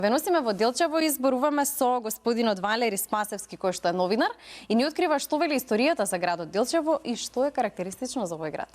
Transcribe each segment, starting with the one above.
Веносиме во Делчево и зборуваме со господинот Валери Спасевски, кој што е новинар и ни открива што вели историјата за градот Делчево и што е карактеристично за овој град.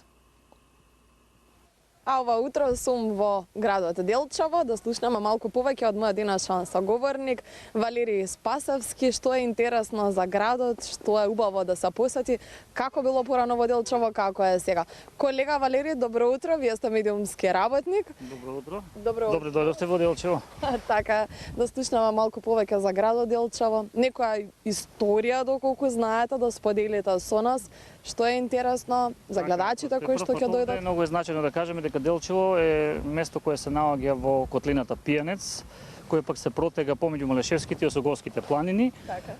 А ова утро сум во градот Делчево, да слушнеме малку повеќе од мојот денешен соговорник Валери Спасевски, што е интересно за градот, што е убаво да се посети, како било порано во Делчево, како е сега. Колега Валери, добро утро, вие сте медиумски работник. Добро утро. Добро дојдовте во Делчево. Така, да слушнеме малку повеќе за градот Делчево. Некоја историја, доколку знаете, да споделите со нас, што е интересно за гледачите кои што ќе дојдат. Многу е значајно да кажеме дека Делчево е место кое се наоѓа во котлината Пијанец, кој пак се протега помеѓу Малешевските и Осоговските планини. Така.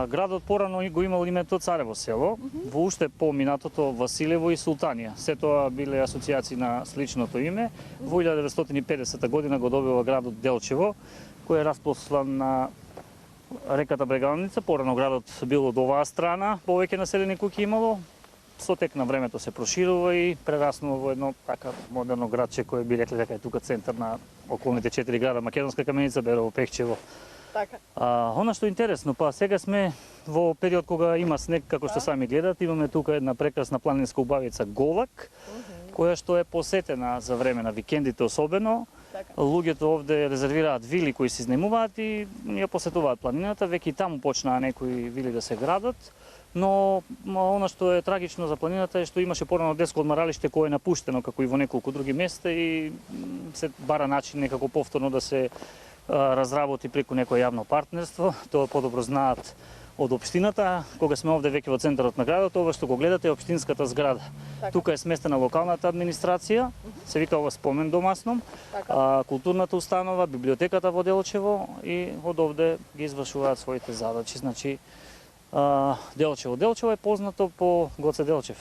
Градот порано го имал името Царево село, во уште поминатото Василево и Султанија. Се тоа биле асоцијации на сличното име. Во 1950 година го добива градот Делчево, кој е расплостван на реката Брегалница. Порано градот бил од оваа страна, повеќе населени куќи имало. Со тек на времето се проширува и прераснува во едно така модерно градче кое би рекле дека е тука центар на околните 4 града, Македонска Каменица, Берово, Пехчево. Така. Она што е интересно, па сега сме во период кога има снег, како што сами гледате, имаме тука една прекрасна планинска убавица Голак, која што е посетена за време на викендите особено. Така. Луѓето овде резервираат вили кои се изнемуваат и ја посетуваат планината, веќе и таму почнаа некои вили да се градат. Но она што е трагично за планината е што имаше порано детско одмаралиште кое е напуштено, како и во неколку други места, и се бара начин некако повторно да се разработи преку некое јавно партнерство. Тоа подобро знаат од општината. Кога сме овде веќе во центарот на градот, ова што го гледате е општинската зграда. Така. Тука е сместена локалната администрација, се вика ова спомен домасном, Така. културната установа, библиотеката во Делчево и од овде ги извршуваат своите задачи. Значи, Делчево. Делчево е познато по Гоце Делчев.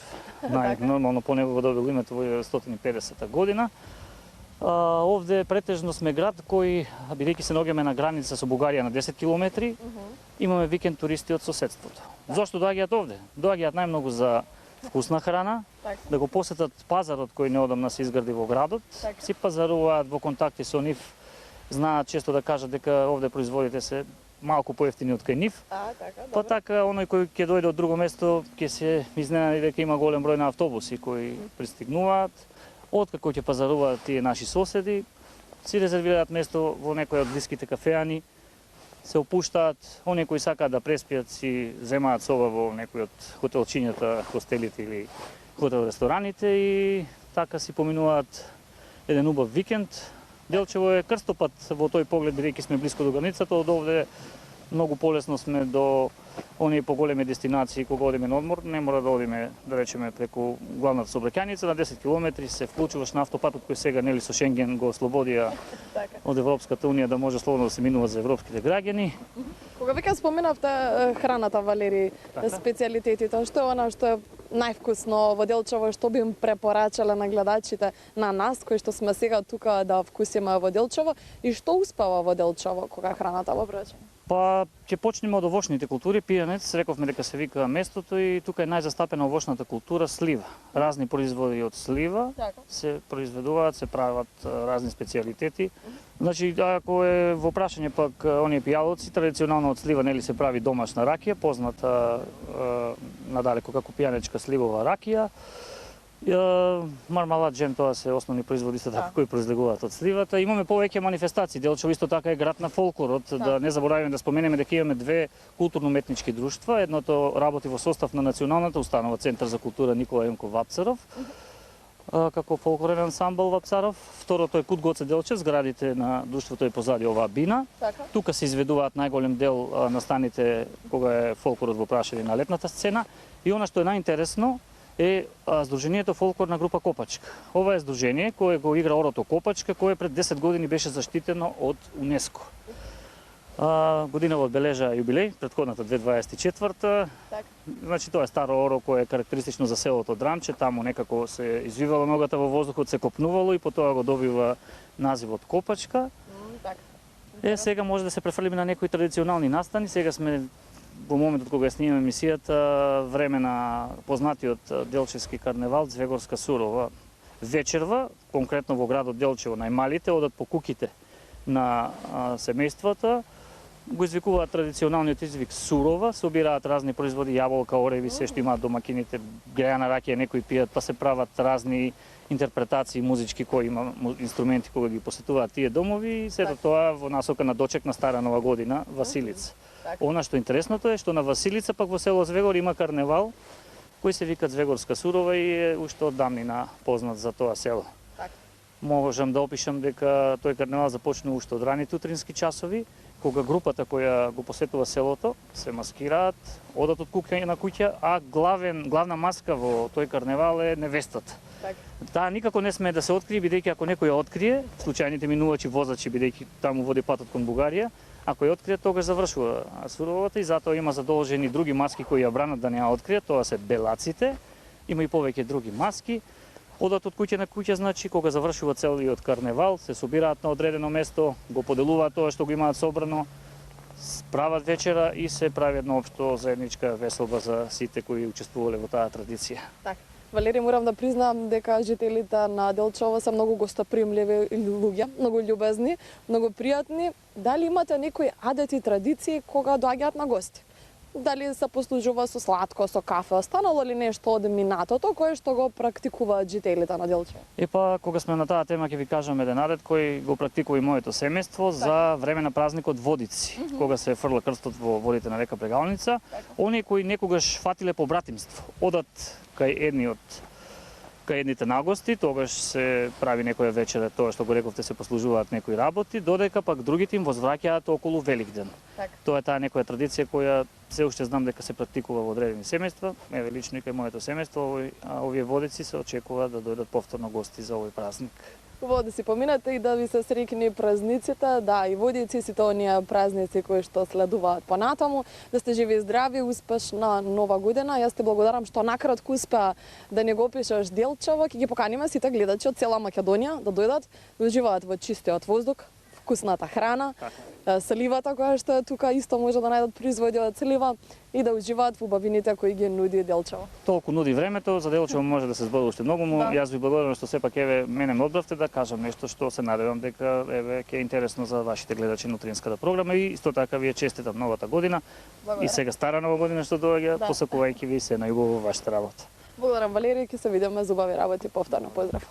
Нормално по него го добил името во 1950 година. Овде претежно сме град кој, бидејќи се наоѓаме на граница со Бугарија на 10 километри, имаме викенд туристи од соседството. Зошто доаѓаат овде? Доаѓаат најмногу за вкусна храна, да го посетат пазарот кој неодамна се изгради во градот, си пазаруваат во контакти со нив, знаат често да кажат дека овде производите се малку поевтини од кај нив. Така, Па така, оној кој ќе дојде од друго место, ќе се изненади дека има голем број на автобуси кои пристигнуваат. Откако ќе пазаруваат тие наши соседи, си резервираат место во некој од блиските кафеани, се опуштаат, оние кои сакаат да преспиат си земаат соба во некој од хотелчињата, хостелите или хотел-рестораните и така си поминуваат еден убав викенд. Делчево е крстопат во тој поглед, бидејќи сме блиско до границата, од овде многу полесно сме до оние поголеми дестинации кога одиме на одмор, не мора да одиме, да речеме, преку главната сообраќајница, на 10 километри се вклучуваш на автопатот кој сега нели со Шенген го ослободија од Европската унија да може слободно да се минува за европските граѓани. Кога веќе споменавте храната, Валери, специјалитетите, што е она што е највкусно во Делчево, што би им препорачале на гледачите, на нас кои што сме сега тука да вкусиме во Делчево и што успева во Делчево кога храната во прочем? Па ќе почнеме од овошните култури. Пијанец, рековме дека се вика местото и тука е најзастапена овошната култура слива. Разни производи од слива се произведуваат, се прават разни специјалитети. Значи, ако е во прашање пак оние пијалоци, традиционално од слива нели се прави домашна ракија, позната надалеку како пијанечка сливова ракија. Мармалад, джем, тоа се основни производи така кои произлегуваат од сливата. Имаме повеќе манифестации. Делчево исто така е град на фолклорот. Да не забораваме да споменеме дека имаме две културно-уметнички друштва. Едното работи во состав на Националната установа Центар за култура Никола Емков Вапцаров, како фолклорен ансамбл Вапцаров. Второто е Кут Гоце Делчев, зградите на друштвото е позади оваа бина. Тука се изведуваат најголем дел настаните кога е фолклорот во прашање на летната сцена. И она што е најинтересно е Сдруженијето фолклорна група Копачка. Ова е здружение кое го игра орото Копачка, кое пред 10 години беше заштитено од УНЕСКО. Годинава одбележа јубилеј, претходната 2024. Значи тоа е старо оро кое е карактеристично за селото Драмче, таму некако се извивало ногата во воздухот, се копнувало и потоа го добива називот Копачка. Сега може да се префрлиме на некои традиционални настани. Сега сме во моментот кога снимаме емисијата, време на познатиот делчевски карневал Звегорска Сурова вечерва, конкретно во градот Делчево, најмалите одат по куките на семејствата. Го извикуваат традиционалниот извик сурова, собираат разни производи, јаболка, ореви, се што имаат домакините, грејана ракија, некои пијат, па се прават разни интерпретации музички кои има инструменти кога ги посетуваат тие домови и сето тоа во насока на дочек на Стара Нова година, Василица. Она што интересното е што на Василица пак во село Звегор има карневал кој се вика Звегорска сурова и е уште од давнина познат за тоа село. Можам да опишам дека тој карневал започнува уште од раните утрински часови, кога групата која го посетува селото се маскираат, одат од куќа на куќа, а главна маска во тој карневал е невестата. Таа никако не смее да се открие, бидејќи ако некој ја открие, случајните минувачи возачи, бидејќи таму води патот кон Бугарија, ако ја открие, тогаш завршува суровата и затоа има задолжени други маски кои ја бранат да не ја откријат, тоа се белаците, има и повеќе други маски. Одат од куќа на куќа, значи, кога завршува целиот карневал, се собираат на одредено место, го поделуваат тоа што го имаат собрано, прават вечера и се прави една општо заедничка веселба за сите кои учествувале во таа традиција. Валери, морам да признам дека жителите на Делчево се многу гостопримливи луѓе, многу љубезни, многу пријатни. Дали имате некои адети традиции кога доаѓаат на гости? Дали се послужува со сладко, со кафе, останало ли нешто од минатото кое што го практикуваат жителите на Делчево? Епа, кога сме на таа тема ќе ви кажам еден адет кој го практикува и моето семејство за време на празникот Водици, кога се фрла крстот во водите на река Прегалница. Оние кои некогаш фатиле по братимство, одат кај едните нагости, тогаш се прави некоја вечера, тоа што го рековте, се послужуваат некои работи, додека пак другите им возвраќаат околу Великден. Тоа е таа некоја традиција која се уште знам дека се практикува во одредени семејства. Еве лично и кај моето семејство, овие водици се очекува да дојдат повторно гости за овој празник. Хубаво да си поминате и да ви се среќни празниците, да, и водици, сите оние празници кои што следуваат понатаму, да сте живи и здрави, успешна нова година. Јас ти благодарам што накратко успеа да не го опишеш Делчево. Ќе ги поканиме сите гледачи од цела Македонија да дојдат, да уживаат во чистиот воздух, вкусната храна, сливата која што е тука, исто може да најдат производи од слива и да уживаат во убавините кои ги нуди Делчево. Толку нуди времето, за Делчево може да се збори уште многу, јас ви благодарам што сепак еве мене ме одбравте да кажам нешто што се надевам дека еве ќе е интересно за вашите гледачи на утринската програма и исто така ви честитам новата година и сега Стара Нова година што доаѓа, посакувајќи ви се најубаво во вашата работа. Благодарам, Валери, ќе се видиме за убави работи повторно. Поздрав.